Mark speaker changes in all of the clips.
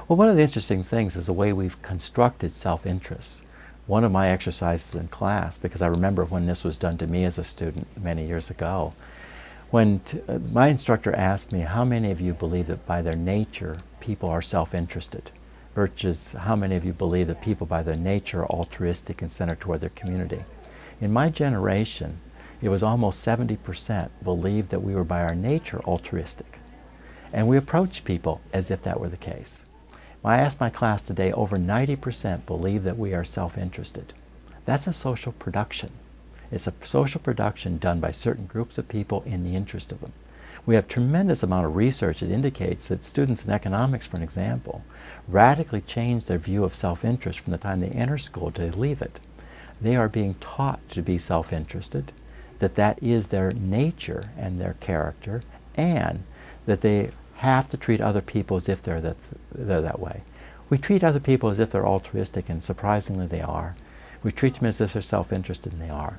Speaker 1: Well, one of the interesting things is the way we've constructed self-interest. One of my exercises in class, because I remember when this was done to me as a student many years ago, when my instructor asked me, how many of you believe that by their nature people are self-interested, versus how many of you believe that people by their nature are altruistic and centered toward their community? In my generation, it was almost 70% believed that we were by our nature altruistic. And we approached people as if that were the case. When I asked my class today, over 90% believe that we are self-interested. That's a social production. It's a social production done by certain groups of people in the interest of them. We have tremendous amount of research that indicates that students in economics, for an example, radically change their view of self-interest from the time they enter school to they leave it. They are being taught to be self-interested, that is their nature and their character, and that they have to treat other people as if they're that way. We treat other people as if they're altruistic, and surprisingly they are. We treat them as if they're self-interested, and they are.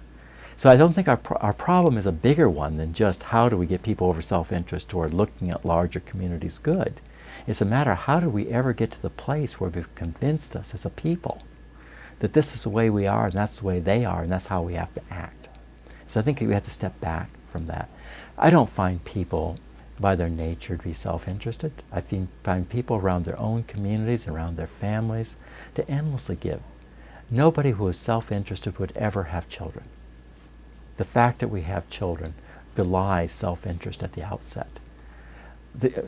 Speaker 1: So I don't think our problem is a bigger one than just how do we get people over self-interest toward looking at larger communities good. It's a matter of how do we ever get to the place where we've convinced us as a people that this is the way we are, and that's the way they are, and that's how we have to act. So I think we have to step back from that. I don't find people by their nature to be self-interested. I find people around their own communities, around their families, to endlessly give. Nobody who is self-interested would ever have children. The fact that we have children belies self-interest at the outset.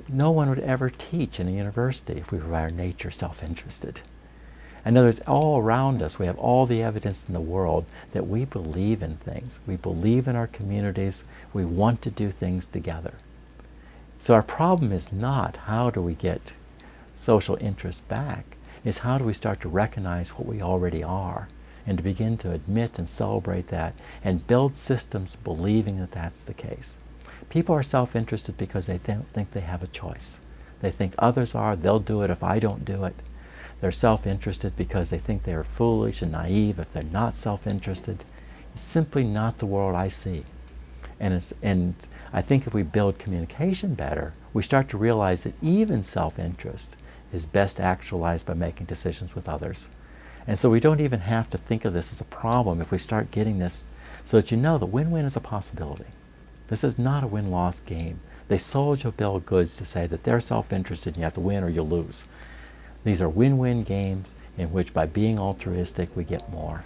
Speaker 1: No one would ever teach in a university if we were by our nature self-interested. In other words, all around us we have all the evidence in the world that we believe in things. We believe in our communities. We want to do things together. So our problem is not how do we get social interest back, it's how do we start to recognize what we already are and to begin to admit and celebrate that and build systems believing that that's the case. People are self-interested because they think they have a choice. They think others are, they'll do it if I don't do it. They're self-interested because they think they are foolish and naive if they're not self-interested. It's simply not the world I see. And I think if we build communication better, we start to realize that even self-interest is best actualized by making decisions with others. And so we don't even have to think of this as a problem if we start getting this so that you know that win-win is a possibility. This is not a win-loss game. They sold you a bill of goods to say that they're self-interested and you have to win or you'll lose. These are win-win games in which by being altruistic we get more.